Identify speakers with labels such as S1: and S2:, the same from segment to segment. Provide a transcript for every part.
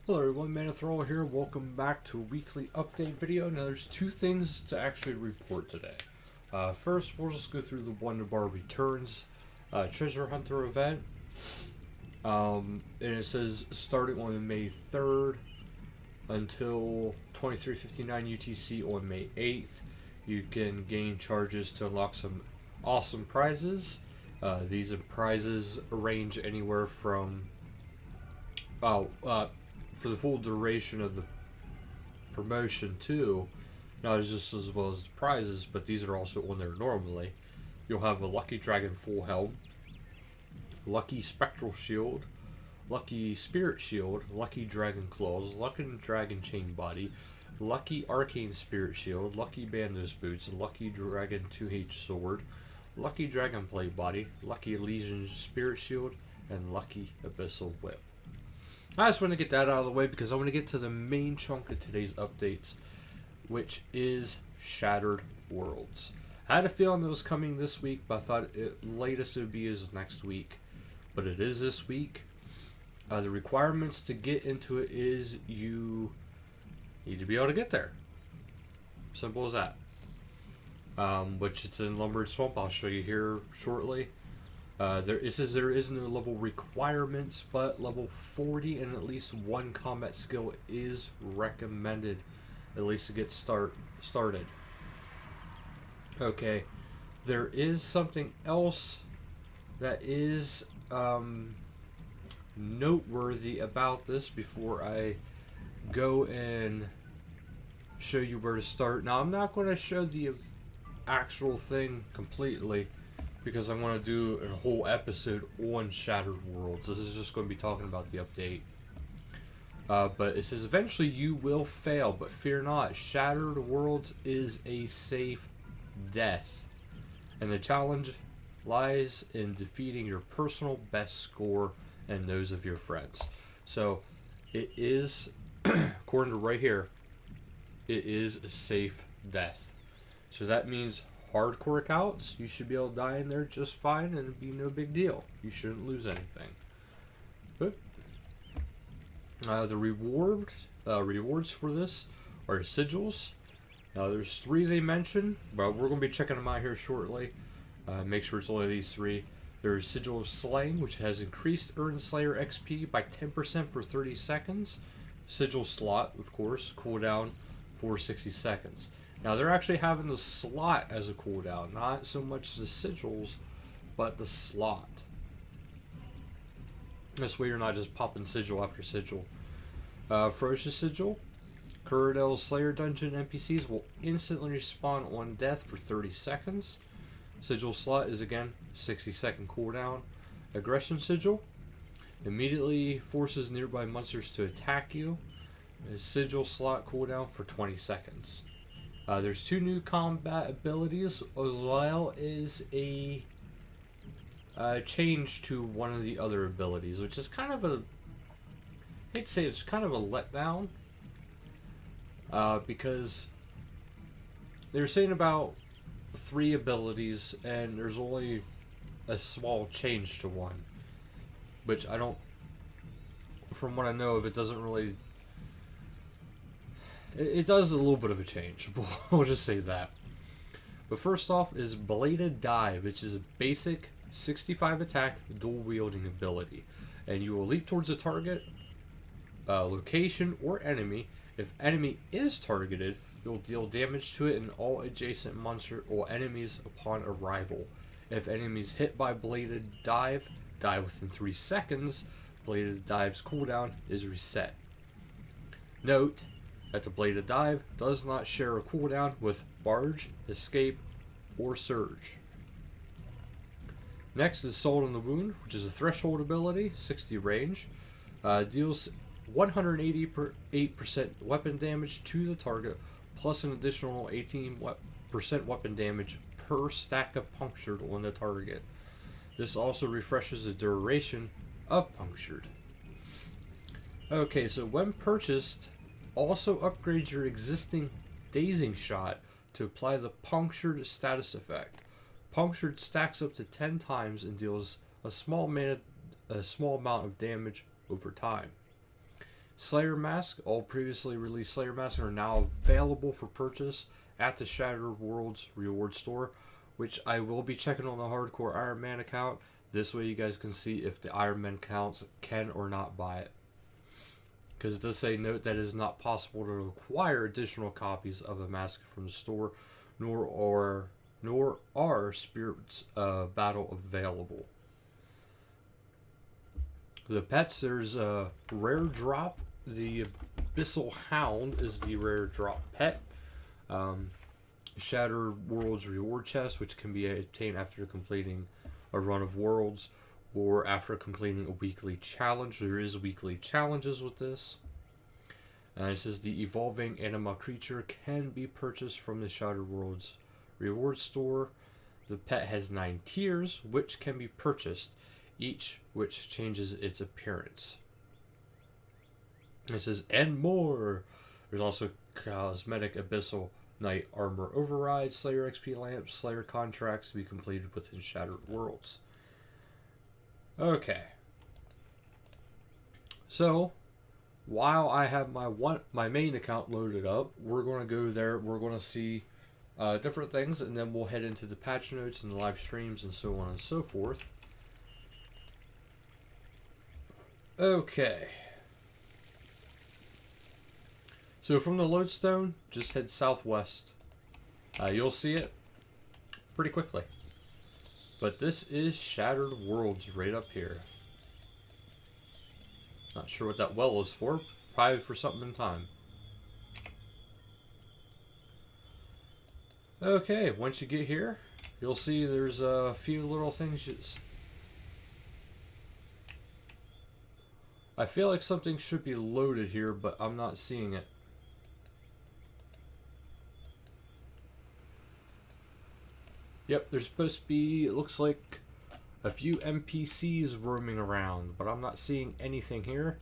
S1: Hello everyone, Manithroll here. Welcome back to a weekly update video. Now there's two things to actually report today. First, we'll just go through the Wonder Bar Returns Treasure Hunter event. And it says starting on May 3rd until 23:59 UTC on May 8th. You can gain charges to unlock some awesome prizes. These prizes range anywhere from for the full duration of the promotion too, not just as well as the prizes, but these are also on there normally. You'll have a Lucky Dragon Full Helm, Lucky Spectral Shield, Lucky Spirit Shield, Lucky Dragon Claws, Lucky Dragon Chain Body, Lucky Arcane Spirit Shield, Lucky Bandos Boots, Lucky Dragon 2H Sword, Lucky Dragon Plate Body, Lucky Legion Spirit Shield, and Lucky Abyssal Whip. I just want to get that out of the way because I want to get to the main chunk of today's updates, which is Shattered Worlds. I had a feeling it was coming this week, but I thought it latest it would be as next week. But it is this week. The requirements to get into it is you need to be able to get there. Simple as that. Which it's in Lumbered Swamp. I'll show you here shortly. It says there is no level requirements, but level 40 and at least one combat skill is recommended, at least to get started. Okay, there is something else that is noteworthy about this before I go and show you where to start. Now, I'm not going to show the actual thing completely, because I want to do a whole episode on Shattered Worlds. This is just going to be talking about the update. But it says eventually you will fail, but fear not. Shattered Worlds is a safe death. And the challenge lies in defeating your personal best score and those of your friends. So it is, according to right here, it is a safe death. So that means hardcore accounts, you should be able to die in there just fine and it'd be no big deal. You shouldn't lose anything. But the rewards for this are sigils. There's 3 they mention, but we're going to be checking them out here shortly. Make sure it's only these 3. There's Sigil of Slaying, which has increased Earned Slayer XP by 10% for 30 seconds. Sigil Slot, of course, cooldown for 60 seconds. Now, they're actually having the slot as a cooldown, not so much the sigils, but the slot. This way you're not just popping sigil after sigil. Ferocious Sigil. Curadel's Slayer Dungeon NPCs will instantly respawn on death for 30 seconds. Sigil Slot is again 60-second cooldown. Aggression Sigil. Immediately forces nearby monsters to attack you. Sigil Slot cooldown for 20 seconds. There's 2 new combat abilities, as well as a change to one of the other abilities, which is kind of a, I hate to say it's kind of a letdown, because they're saying about 3 abilities, and there's only a small change to one, which I don't, from what I know of, it doesn't really. It does a little bit of a change. We'll just say that. But first off is Bladed Dive, which is a basic 65 attack dual wielding ability. And you will leap towards a target, location, or enemy. If enemy is targeted, you'll deal damage to it and all adjacent monster or enemies upon arrival. If enemies hit by Bladed Dive, die within 3 seconds. Bladed Dive's cooldown is reset. Note that the Bladed Dive does not share a cooldown with Barge, Escape, or Surge. Next is Soul in the Wound, which is a threshold ability, 60 range. Deals 188% weapon damage to the target, plus an additional 18% weapon damage per stack of Punctured on the target. This also refreshes the duration of Punctured. Okay, so when purchased, also upgrades your existing Dazing Shot to apply the Punctured status effect. Punctured stacks up to 10 times and deals a small amount of damage over time. Slayer Mask. All previously released Slayer Masks are now available for purchase at the Shattered Worlds reward store, which I will be checking on the Hardcore Iron Man account. This way you guys can see if the Iron Man accounts can or not buy it. Because it does say, note that it is not possible to acquire additional copies of the mask from the store, nor are Spirits Battle available. The pets, there's a rare drop. The Abyssal Hound is the rare drop pet. Shattered Worlds reward chest, which can be obtained after completing a run of worlds or after completing a weekly challenge. There is weekly challenges with this. It says the evolving anima creature can be purchased from the Shattered Worlds reward store. The pet has 9 tiers, which can be purchased, each which changes its appearance. It says, and more. There's also cosmetic Abyssal Knight Armor Override, Slayer XP Lamps, Slayer Contracts to be completed within Shattered Worlds. Okay. So, while I have my main account loaded up, we're going to go there. We're going to see different things, and then we'll head into the patch notes and the live streams and so on and so forth. Okay. So from the lodestone, just head southwest. You'll see it pretty quickly. But this is Shattered Worlds right up here. Not sure what that well is for. Probably for something in time. Okay, once you get here, you'll see there's a few little things. I feel like something should be loaded here, but I'm not seeing it. Yep, there's supposed to be, it looks like, a few NPCs roaming around, but I'm not seeing anything here.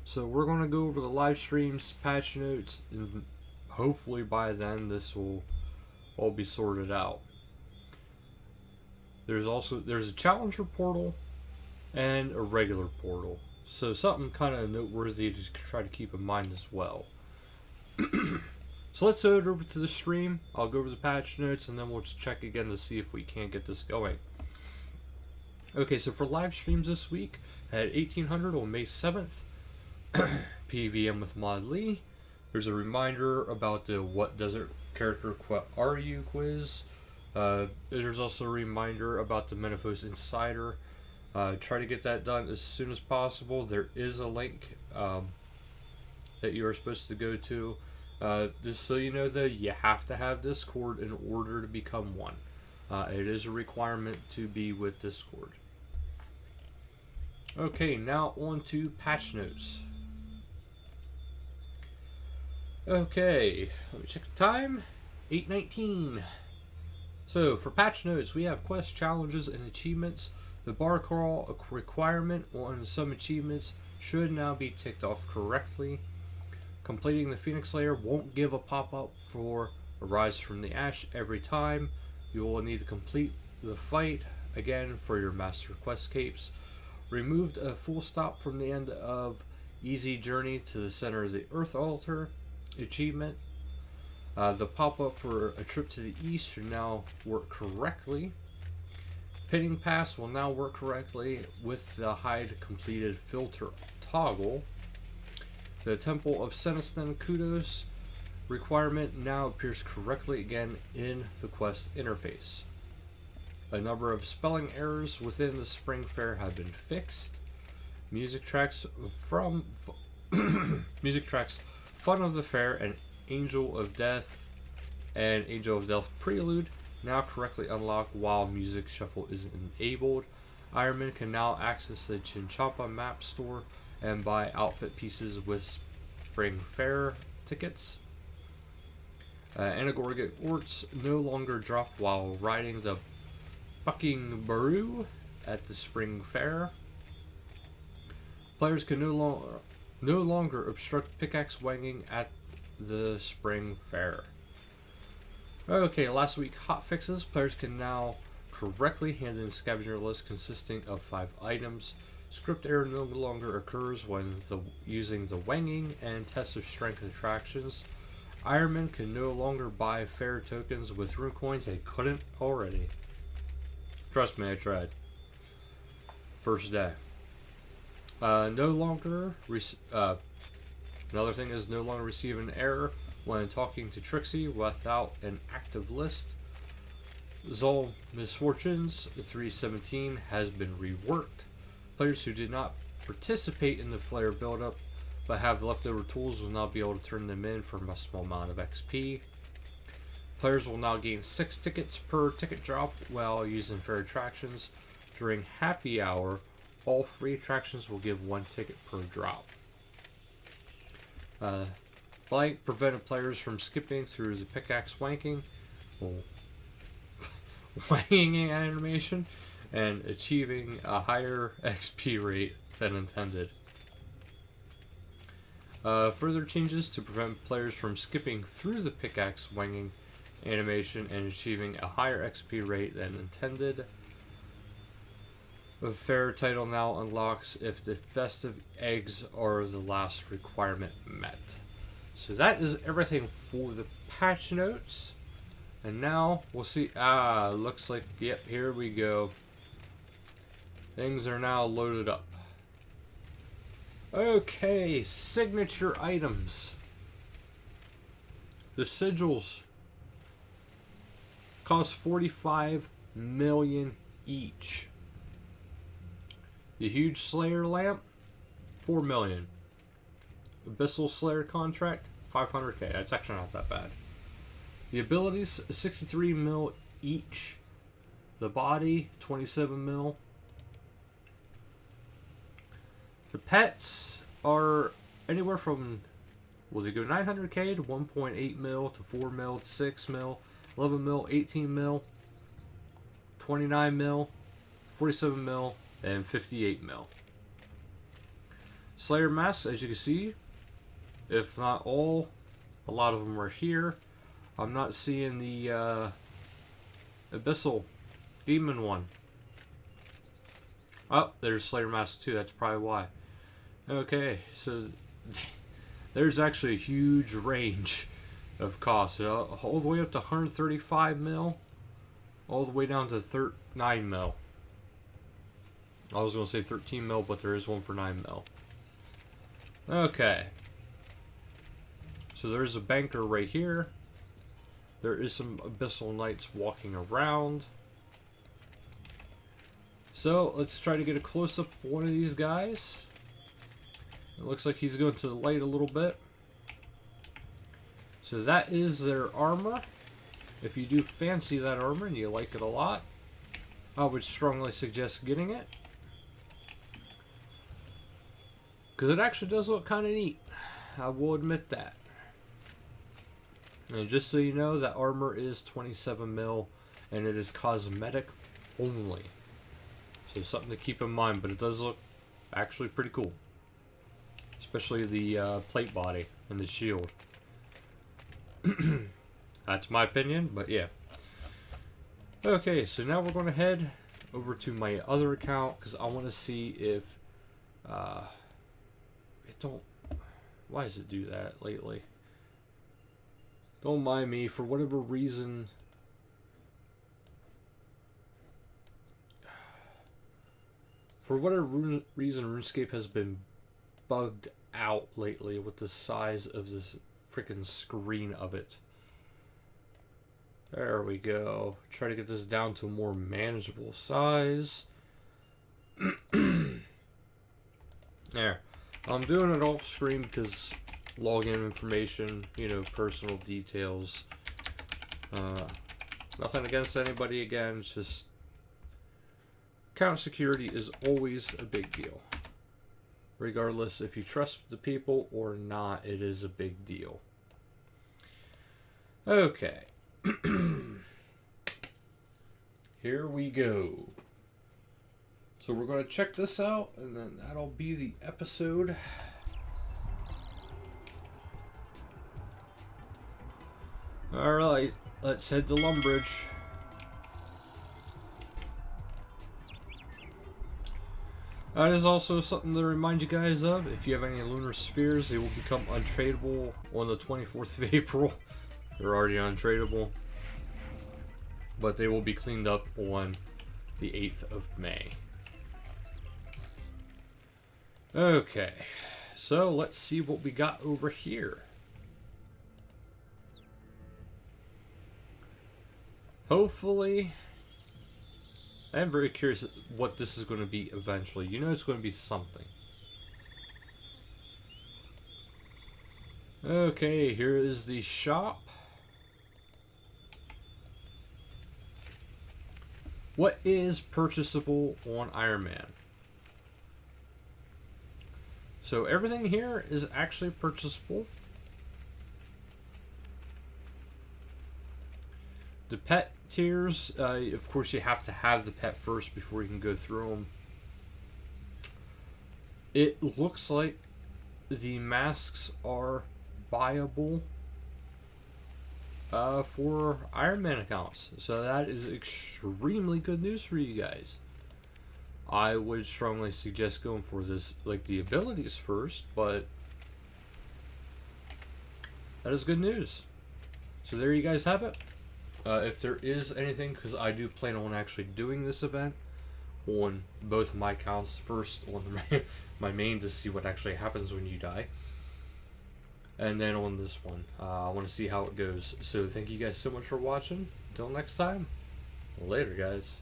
S1: So we're going to go over the live streams, patch notes, and hopefully by then this will all be sorted out. There's a challenger portal and a regular portal. So something kind of noteworthy to try to keep in mind as well. So let's head over to the stream. I'll go over the patch notes and then we'll just check again to see if we can't get this going. Okay, so for live streams this week at 1800 on May 7th, PVM with Mod Lee. There's a reminder about the What Desert Character Are You quiz. There's also a reminder about the Menaphos Insider. Try to get that done as soon as possible. There is a link that you are supposed to go to. Just so you know, though, you have to have Discord in order to become one. It is a requirement to be with Discord. Okay, now on to patch notes. Okay, let me check the time. 8:19. So, for patch notes, we have quest challenges and achievements. The bar crawl requirement on some achievements should now be ticked off correctly. Completing the Phoenix Layer won't give a pop-up for Arise from the Ash every time. You will need to complete the fight again for your Master Quest capes. Removed a full stop from the end of Easy Journey to the Center of the Earth Altar achievement. The pop-up for a trip to the east should now work correctly. Pitting Pass will now work correctly with the hide completed filter toggle. The Temple of Senestan Kudos requirement now appears correctly again in the quest interface. A number of spelling errors within the Spring Fair have been fixed. Music tracks from Fun of the Fair and Angel of Death Prelude now correctly unlock while Music Shuffle is enabled. Ironman can now access the Chinchapa map store and buy outfit pieces with Spring Fair tickets. Anagorgic Orts no longer drop while riding the Bucking Baru at the Spring Fair. Players can no longer obstruct pickaxe wanging at the Spring Fair. Okay, last week hot fixes. Players can now correctly hand in scavenger list consisting of 5 items. Script error no longer occurs when using the wanging and test of strength attractions. Ironmen can no longer buy fair tokens with rune coins they couldn't already. Trust me, I tried. First day. No longer. Another thing is no longer receive an error when talking to Trixie without an active list. Zol Misfortunes 317 has been reworked. Players who did not participate in the flare buildup but have leftover tools will now be able to turn them in for a small amount of XP. Players will now gain 6 tickets per ticket drop while using fair attractions. During happy hour, all free attractions will give 1 ticket per drop. Blank prevented players from skipping through the pickaxe wanking animation and achieving a higher XP rate than intended. Further changes to prevent players from skipping through the pickaxe wanging animation and achieving a higher XP rate than intended. A fair title now unlocks if the festive eggs are the last requirement met. So that is everything for the patch notes. And now we'll see. Looks like, yep, here we go. Things are now loaded up. Okay, signature items. The sigils cost 45 million each. The huge Slayer lamp, 4 million. Abyssal Slayer contract, 500k. That's actually not that bad. The abilities, 63 mil each. The body, 27 mil. The pets are anywhere from, well, they go 900k to 1.8 mil to 4 mil to 6 mil, 11 mil, 18 mil, 29 mil, 47 mil, and 58 mil. Slayer masks, as you can see, if not all, a lot of them are here. I'm not seeing the Abyssal Demon one. Oh, there's Slayer mask too, that's probably why. Okay, so there's actually a huge range of costs. All the way up to 135 mil, all the way down to 9 mil. I was going to say 13 mil, but there is one for 9 mil. Okay. So there's a banker right here. There is some Abyssal Knights walking around. So let's try to get a close-up of one of these guys. It looks like he's going to the light a little bit. So that is their armor. If you do fancy that armor and you like it a lot, I would strongly suggest getting it. Because it actually does look kind of neat. I will admit that. And just so you know, that armor is 27 mil and it is cosmetic only. So something to keep in mind, but it does look actually pretty cool. Especially the plate body and the shield. That's my opinion, but yeah. Okay, so now we're going to head over to my other account because I want to see if it don't. Why does it do that lately? Don't mind me, for whatever reason. For whatever reason, RuneScape has been bugged out lately with the size of this freaking screen of it. There we go. Try to get this down to a more manageable size. There. I'm doing it off screen because login information, you know, personal details. Nothing against anybody again, it's just account security is always a big deal. Regardless if you trust the people or not, it is a big deal. Okay. Here we go. So we're going to check this out, and then that'll be the episode. Alright, let's head to Lumbridge. That is also something to remind you guys of. If you have any lunar spheres, they will become untradeable on the 24th of April. They're already untradeable. But they will be cleaned up on the 8th of May. Okay, so let's see what we got over here. Hopefully, I am very curious what this is going to be eventually. You know it's going to be something. Okay, here is the shop. What is purchasable on Iron Man? So everything here is actually purchasable. The pet tiers, of course you have to have the pet first before you can go through them. It looks like the masks are buyable for Iron Man accounts. So that is extremely good news for you guys. I would strongly suggest going for this, like the abilities first, but that is good news. So there you guys have it. If there is anything, because I do plan on actually doing this event on both of my accounts, first on my main to see what actually happens when you die, and then on this one, I want to see how it goes. So thank you guys so much for watching. Until next time, later guys.